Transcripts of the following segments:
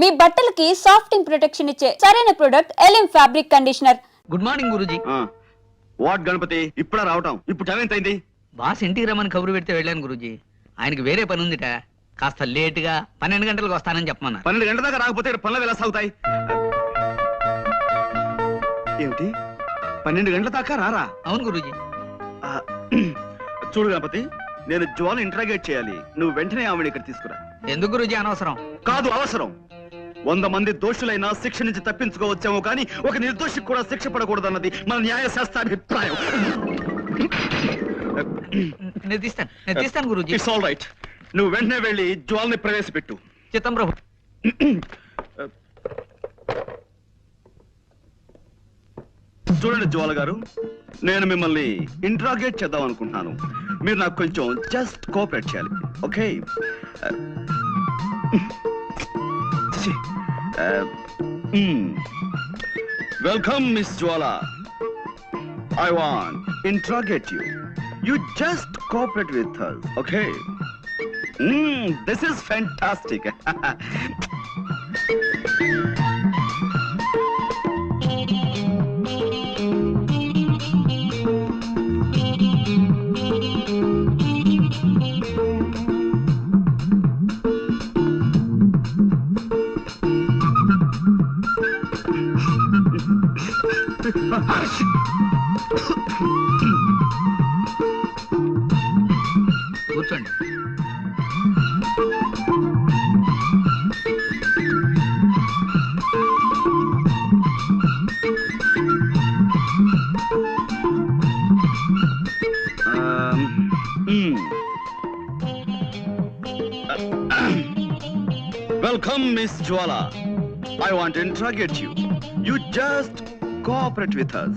మీ బట్టలకి సాఫ్టింగ్ ప్రొటెక్షన్ ఇచ్చే సరైన product Elim fabric conditioner. Good morning Guruji. What Ganapati ఇప్పుడే రావటం? ఇప్పుడు టైం ఎంత అయింది? బాస్ ఇంటికి రమ్మని కబురు పెడితే వెళ్ళాను గురూజీ. ఆయనకి వేరే పని ఉందిట, కాస్త లేటుగా 12 గంటలకు వస్తానని చెప్పమన్నారు. 12 గంటల దాకా రాకపోతే ఇక్కడ పనులు ఎలా సాగుతాయి? ఏమిటి 12 గంటల దాకా రారా? అవును గురూజీ. ఆ, చూడు గణపతి, నేను జ్వాల ఇంట్రాగేట్ చేయాలి. నువ్వు వెంటనే ఆవిడ ఇక్కడ తీసుకురా. ఎందుకు గురూజీ? అనవసరం. కాదు, అవసరం. 100 మంది దోషులైనా శిక్ష నుంచి తప్పించుకోవచ్చాము, కానీ ఒక నిర్దోషికి కూడా శిక్ష పడకూడదన్నది మన న్యాయశాస్త్రాభిప్రాయం. నేను తీస్తాను గురూజీ. It's all right. నువ్వు వెంటనే వెళ్ళి జ్వాల్ని ప్రవేశపెట్టు. చిత్తం ప్రభు. చూడండి జ్వాల గారు, నేను మిమ్మల్ని ఇంట్రాగేట్ చేద్దాం అనుకుంటున్నాను. మీరు నాకు కొంచెం జస్ట్ కోఆపరేట్ చేయాలి, okay? Welcome miss Jwala. I want interrogate you. You just cooperate with us, okay? This is fantastic. కూర్చోండి. Welcome, Miss Jwala. I want to interrogate you. You just cooperate with us.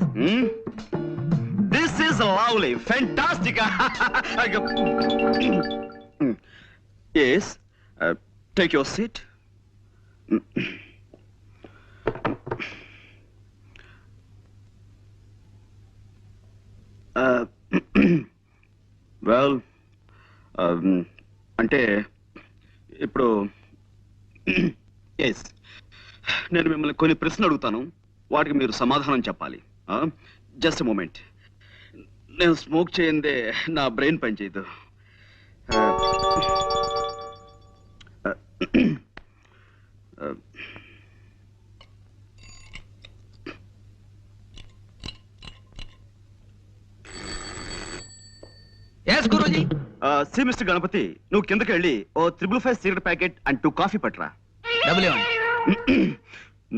This is lovely, fantastic. Yes, take your seat. Well, అంటే ఇప్పుడు yes, నేను మిమ్మల్ని కొన్ని ప్రశ్నలు అడుగుతాను, వాటికి మీరు సమాధానం చెప్పాలి. Just moment. నేను స్మోక్ చేయందే నా బ్రెయిన్ పనిచేయదు. ఎస్ గురూజీ. సి మిస్టర్ గణపతి, నువ్వు కిందకి వెళ్ళి ఓ 555 సిగరెట్ ప్యాకెట్ అండ్ 2 కాఫీ పట్టురా. డబ్బులు ఇవ్వండి.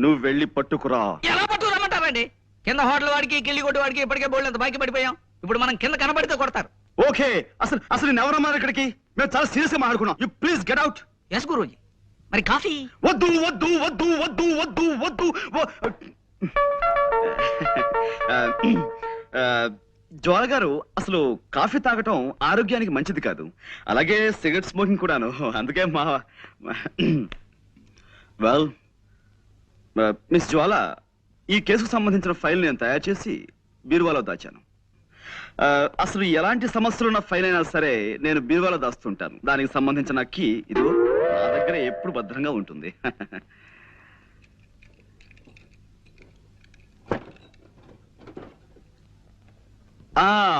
నువ్వు వెళ్ళి పట్టుకురా. ఎలా పట్టుకురమ్మంటారండి? కింద హోటల్ వాడికి, కిల్లి కొట్టు వాడికి ఇప్పటికే బోల్డ్ అంత బాకీ పడిపోయాం. ఇప్పుడు మనం కింద కనబడితే కొడతారు. ఓకే, అసలు నేను ఎవరన్నారు ఇక్కడికి? మేము చాలా సీరియస్ గా మాట్లాడుకున్నాం. You please get out. Yes గురూజీ. మరి కాఫీ? వద్దు వద్దు వద్దు వద్దు వద్దు వద్దు. జ్వాల గారు, అసలు కాఫీ తాగటం ఆరోగ్యానికి మంచిది కాదు, అలాగే సిగరెట్ స్మోకింగ్ కూడాను. అందుకే వెల్ మిస్ జ్వాల, ఈ కేసుకు సంబంధించిన ఫైల్ నేను తయారు చేసి బీరువాలో దాచాను. అసలు ఎలాంటి సమస్యలున్న ఫైల్ అయినా సరే నేను బీరువాలో దాస్తుంటాను. దానికి సంబంధించిన కీ ఇదిగో నా దగ్గర ఎప్పుడు భద్రంగా ఉంటుంది.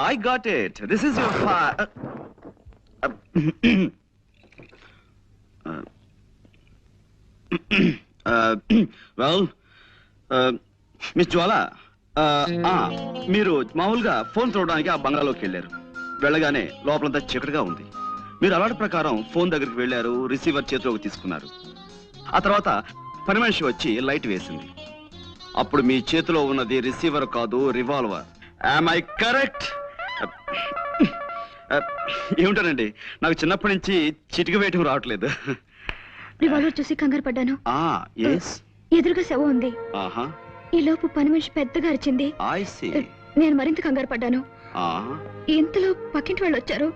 I got it. This is your file. Well, miss Jwala, మీరు మామూలుగా ఫోన్ చూడడానికి ఆ బంగ్లాలోకి వెళ్ళారు. వెళ్ళగానే లోపలంతా చీకటిగా ఉంది. మీరు అలవాటు ప్రకారం ఫోన్ దగ్గరికి వెళ్ళారు, రిసీవర్ చేతిలోకి తీసుకున్నారు. ఆ తర్వాత పని మనిషి వచ్చి లైట్ వేసింది. అప్పుడు మీ చేతిలో ఉన్నది రిసీవర్ కాదు, రివాల్వర్. Am I correct? ఏమిటానండి, నాకు చిన్నప్పటి నుంచి చిటిక వేయటం రావట్లేదు. రివాల్వర్ చూసి కంగారు పడ్డాను. ఎదురుగా శవం ఉంది. ఈ లోపు పని మనిషి పెద్దగా అరిచింది. నేను మరింత కంగారు పడ్డాను. ఇంతలో పక్కింటి వాళ్ళు వచ్చారు.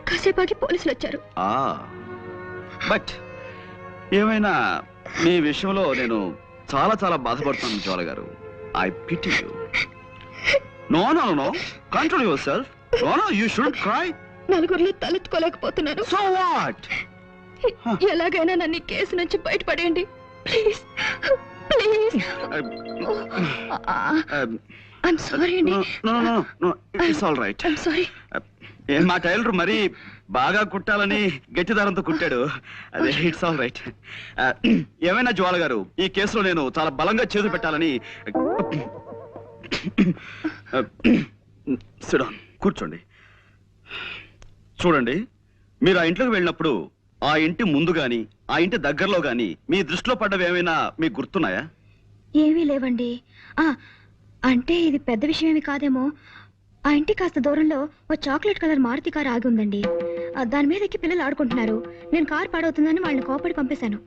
కాసేపాకి పోలీసులు వచ్చారు. బట్ ఏమైనా మీ విషయంలో నేను చాలా చాలా బాధపడుతున్నాను జ్వాల గారు. I pity you. No, no, no. Control yourself. No, no, you shouldn't cry. నలుగురిలో తలెత్తుకోలేకపోతున్నాను. So what? ఎలాగైనా నన్ను ఈ కేసు నుంచి బయటపడేయండి ప్లీజ్ ప్లీజ్ ఐఎమ్ సారీ అండి. It's all right. I'm sorry. మా టైలర్ మరి బాగా కుట్టాలని గట్టి దారంతో కుట్టాడు. అదే ఇట్స్ ఆల్ రైట్. ఏమైనా జ్వాల గారు, ఈ కేసులో నేను చాలా బలంగా చేతులు పెట్టాలని. సిడాన్, కూర్చోండి. చూడండి, మీరు ఆ ఇంట్లోకి వెళ్ళినప్పుడు ఆ ఇంటి ముందు గాని ఆ ఇంటి దగ్గరలో గాని మీ దృష్టిలో పడ్డవి ఏమైనా మీకు గుర్తున్నాయా? ఏమీ లేవండి. అంటే ఇది పెద్ద విషయం ఏమి కాదేమో. ఆ ఇంటి కాస్త దూరంలో ఓ చాక్లెట్ కలర్ మారుతి కారు ఆగి ఉందండి. దాని మీద ఎక్కి పిల్లలు ఆడుకుంటున్నారు. నేను కారు పాడవుతుందని వాళ్ళని కోపడి పంపేశాను.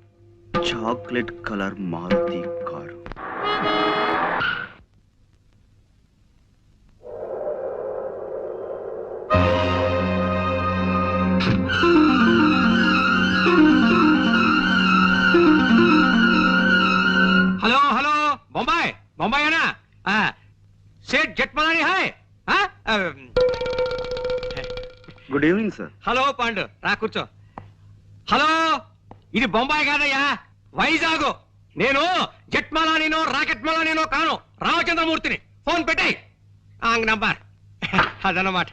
Chocolate colour Maruti car. Hello hello Bombay Bombay है ना सेठ जेठमलानी है good evening sir. Hello Pandu రా కూర్చో. హలో, ఇది బొంబాయి కాదయ్యా, వైజాగ్. నేను జెట్మలానీనో రాకెట్ మలానీనో కాను, రామచంద్రమూర్తిని. ఫోన్ పెట్టాయి రాంగ్ నంబర్. అదనమాట.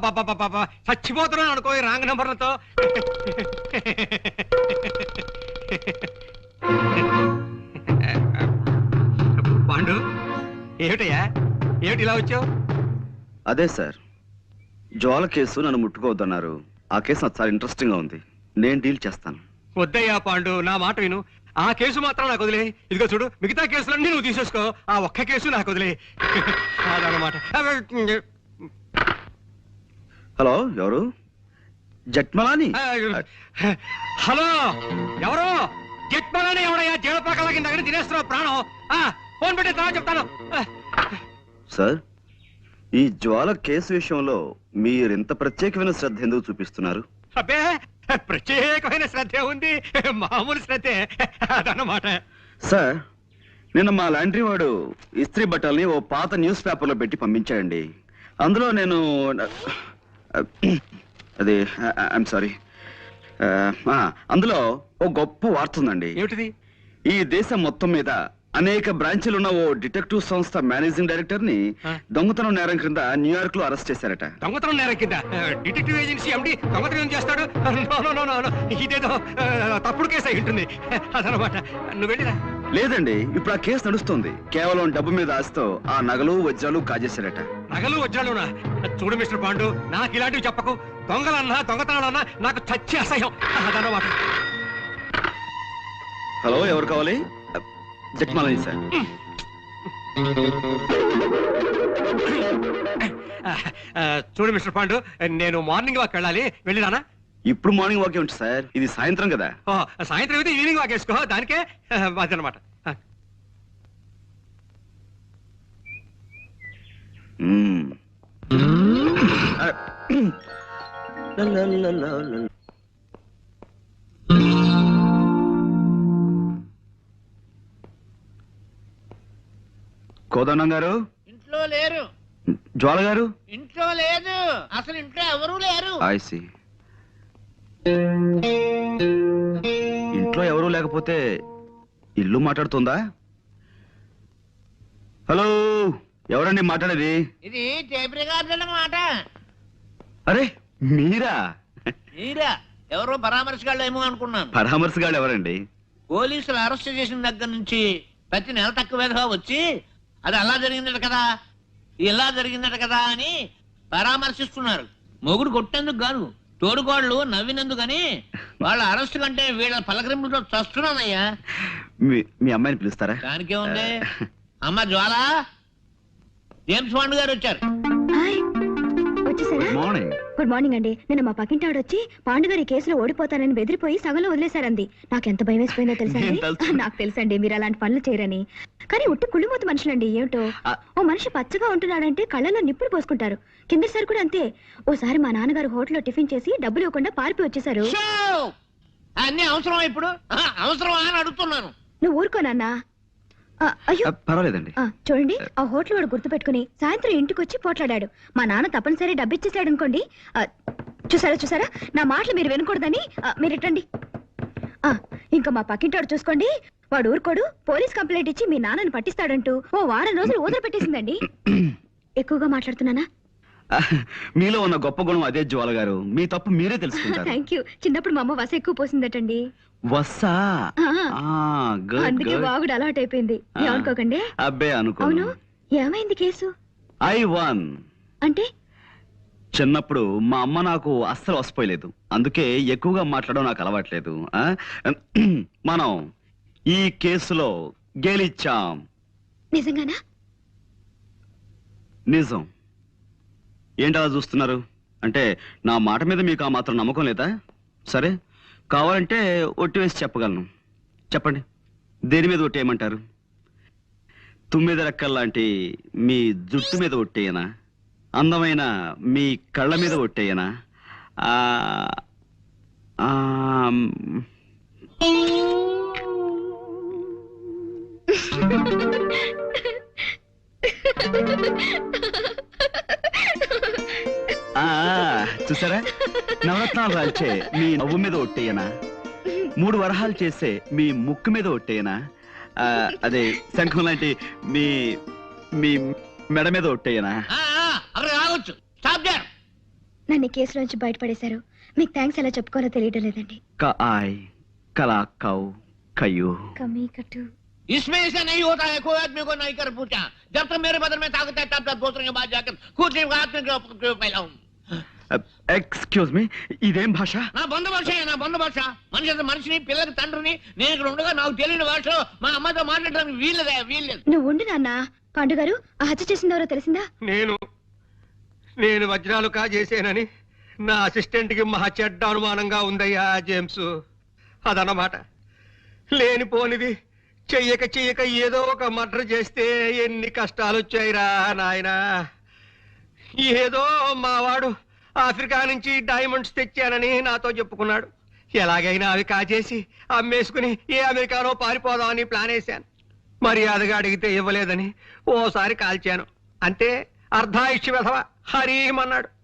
బాబా చచ్చిపోతున్నాను అనుకో ఈ రాంగ్ నంబర్లతో. పాండు, ఏమిటయ్యా, ఏమిటి ఇలా వచ్చావు? అదే సార్, జ్వాల కేసు నన్ను ముట్టుకోవద్దన్నారు. ఆ కేసు నాకు చాలా ఇంట్రెస్టింగ్ గా ఉంది. నేను డీల్ చేస్తాను. వద్దయ్యా పాండు, నా మాట విను. ఆ కేసు మాత్రం నాకు వదిలే. ఇదిగో చూడు, మిగతా కేసులన్నీ నువ్వు తీసేసుకో. ఆ ఒక్క కేసు నాకు వదిలే. అదనమాట. హలో, ఎవరు? జట్మలాని? హలో, ఎవరు? జట్మలాని ఎవడయ్యా? జీవపాకల కింద దగ్గర తినేస్తున్నావు ప్రాణం. ఫోన్ పెట్టి తర్వాత చెప్తాను. సార్, ఈ జ్వాల కేసు విషయంలో మీరెంత ప్రత్యేకమైన శ్రద్ధ ఎందుకు చూపిస్తున్నారు? అబ్బే, ప్రత్యేకమైన శ్రద్ధ ఉంది, మామూలు శ్రద్ధే. అదన్నమాట. సార్, నిన్న మా లాండ్రీ వాడు ఇస్త్రీ బట్టల్ని ఓ పాత న్యూస్ పేపర్లో పెట్టి పంపించాడండి. అందులో నేను అది ఐఎమ్ సారీ, అందులో ఓ గొప్ప వార్త ఉందండి. ఏమిటిది? ఈ దేశం మొత్తం మీద అనేక బ్రాంచీలున్న ఓ డిటెక్టివ్ సంస్థ మేనేజింగ్ డైరెక్టర్ ని దొంగతనం నేరం క్రింద న్యూయార్క్ లో అరెస్ట్ చేశారట. దొంగతనం నేరం కింద డిటెక్టివ్ ఏజెన్సీ ఎండి దొంగతనం చేస్తాడు? ఇదేదో తప్పుడు కేసు అయి ఉంటుంది. అదనమాట. నువ్వు వెళ్ళిరా. లేదండి, ఇప్పుడు ఆ కేసు నడుస్తుంది. కేవలం డబ్బు మీద ఆశతో ఆ నగలు వజ్రాలు కాజేశారట. నగలు వజ్రాలునా? చూడు మిస్టర్ పాండు, నాకు ఇలాంటివి చెప్పకు. దొంగలన్నా దొంగతనాలన్నా నాకు చచ్చి అసహ్యం. అదనమాట. హలో, ఎవరు కావాలి? జట్మలాని సార్. చూడు మిస్టర్ పాండు, నేను మార్నింగ్ వాక్ వెళ్ళాలి. వెళ్ళిరానా? ఇప్పుడు మార్నింగ్ వాక్ ఏమిటి సార్, ఇది సాయంత్రం కదా. సాయంత్రం అయితే ఈవినింగ్ వాక్ వేసుకో. దానికే అదనమాట. కోదండం గారు ఇంట్లో లేరు. జ్వాల గారు ఇంట్లో లేదు. అసలు ఇంట్లో ఎవరూ లేరు. ఐసి. ఇంట్లో ఎవరూ లేకపోతే ఇల్లు మాట్లాడుతుందా? హలో, ఎవరండి మాట్లాడేది? ఇది టేప్ రికార్డుల మాట. అరే, మీరా? మీరా? ఎవరో పరామర్శగాళ్ళు ఏమో అనుకున్నాను. పరామర్శగాళ్ళు ఎవరండి? పోలీసులు అరెస్ట్ చేసిన దగ్గర నుంచి ప్రతి నెల తక్కువగా వచ్చి అది అలా జరిగిందట కదా, ఇలా జరిగిందట కదా అని పరామర్శిస్తున్నారు. మొగుడు కొట్టేందుకు కాదు, తోడుకోళ్ళు నవ్వినందుకని. వాళ్ళ అరెస్ట్ కంటే వీళ్ళ పలకరింపులతో చస్తున్నానయ్యా. మీ అమ్మాయిని పిలుస్తారా? దానికే ఉంది. అమ్మ జ్వాల, జేమ్స్ బాండ్ గారు వచ్చారు. హాయ్, వచ్చేసారా? మార్నింగ్. గుడ్ మార్నింగ్ అండి. నిన్న మా పక్కింటి ఆవిడ వచ్చి పాండుగారి కేసులో ఓడిపోతానని బెదిరిపోయి సగంలో వదిలేశారంది. నాకెంత భయం వేసిపోయిందో తెలుసండి. నాకు తెలుసండి మీరు అలాంటి పనులు చేయరని. కానీ ఉట్టి కుళ్ళిమూత మనుషులండి. ఏమిటో, ఓ మనిషి పచ్చగా ఉంటున్నాడంటే కళ్ళలో నిప్పులు పోసుకుంటారు. కిందసారి కూడా అంతే. ఓసారి మా నాన్నగారు హోటల్లో టిఫిన్ చేసి డబ్బులు ఇవ్వకుండా పారిపోయి వచ్చేసారు. అన్ని అవసరమా ఇప్పుడు? అవసరమా అని అడుగుతున్నాను. నువ్వు ఊరుకోనన్నా. అయ్యో పర్వాలేదండి. చూడండి, ఆ హోటల్ వాడు గుర్తు పెట్టుకుని సాయంత్రం ఇంటికి వచ్చి పోట్లాడాడు. మా నాన్న తప్పనిసరి డబ్బిచ్చేసాడు అనుకోండి. చూసారా నా మాటలు మీరు వినకూడదని మీరు ఇట్టండి. ఇంకా మా పక్కింటోడు చూసుకోండి, వాడు ఊరుకోడు, పోలీస్ కంప్లైంట్ ఇచ్చి మీ నాన్నని పట్టిస్తాడంటూ ఓ వారం రోజులు ఊదర పెట్టేసిందండి. ఎక్కువగా మాట్లాడుతున్నానా? మీలో ఉన్న గొప్ప గుణం అదే జ్వాల గారు. మీ తప్పు మీరే తెలుసుకుంటారు. Thank you. చిన్నప్పుడు మా అమ్మ వస ఎక్కువ పోసిందటండి. వస్సా? గుడ్ అందుకే గుడ్. వాగుడు అలవాటు అయిపోయింది. ఏమనుకోకండి. అబ్బే అవును, అనుకోను. ఏమైంది కేసు? I one. అంటే చిన్నప్పుడు మా అమ్మ నాకు అస్సలు వసిపోయలేదు, అందుకే ఎక్కువగా మాట్లాడడం నాకు అలవాట్లేదు. మనం ఈ కేసులో గెలిచాం. నిజంగానా? నిజం. ఏంటలా చూస్తున్నారు? అంటే నా మాట మీద మీకు ఆ మాత్రం నమ్మకం లేదా? సరే, కావాలంటే ఒట్టి వేసి చెప్పగలను. చెప్పండి, దేని మీద ఒట్టేయమంటారు? తుమ్మిద రెక్కల్లాంటి మీ జుట్టు మీద ఒట్టేయనా? అందమైన మీ కళ్ళ మీద ఒట్టేయనా? చూసారా, నవరత్నాలు రాల్చే మీ నవ్వు మీద ఒట్టేయనా? 3 వరహాలు చేసే మీ ముక్కు మీద ఒట్టేయనా? అదే శంఖం లాంటి మీ మీ మెడ మీద ఒట్టేయనా? అక్కడ రావచ్చు. Stop there. నన్ను ఈ కేసులోంచి బయటపడేశారు. మీకు థ్యాంక్స్ ఎలా చెప్పుకోవాలో తెలియడం లేదండి. కాయ్ కలా కౌ కయ్యూ. కమీ కట్టు. इसमें ऐसा नहीं होता है, कोई आदमी को नहीं कर पूछा। जब तक मेरे बदन में ताकत है तब तक दूसरों के बाद जाकर खुद के हाथ में क्यों फैलाऊं? ఎక్స్క్యూజ్ మీ, ఇదేం భాష? నా బంధు భాష, నా బంధు భాష. మనిషిని పిల్లకి తండ్రిని నేను ఇక్కడ ఉండగా నాకు తెలియని భాషలో మా అమ్మతో మాట్లాడడానికి వీల్లేదు. నువ్వు ఉండు నాన్న. పాండు గారు, ఆ హత్య చేసిందెవరో తెలిసిందా? నేను వజ్రాలు కాజేసేనని నా అసిస్టెంట్ కి మహా చెడ్డ అనుమానంగా ఉందయ్యా జేమ్స్. అదన్నమాట. లేనిపోనిది చెయ్యక ఏదో ఒక మర్డర్ చేస్తే ఎన్ని కష్టాలు వచ్చాయిరా నాయనా. ఏదో మావాడు ఆఫ్రికా నుంచి డైమండ్స్ తెచ్చానని నాతో చెప్పుకున్నాడు. ఎలాగైనా అవి కాజేసి అమ్మేసుకుని ఏ అమెరికానో పారిపోదామని ప్లాన్ వేశాను. మర్యాదగా అడిగితే ఇవ్వలేదని ఓసారి కాల్చాను. అంతే, అర్ధాయుష్య వెధవ హరీమన్నాడు.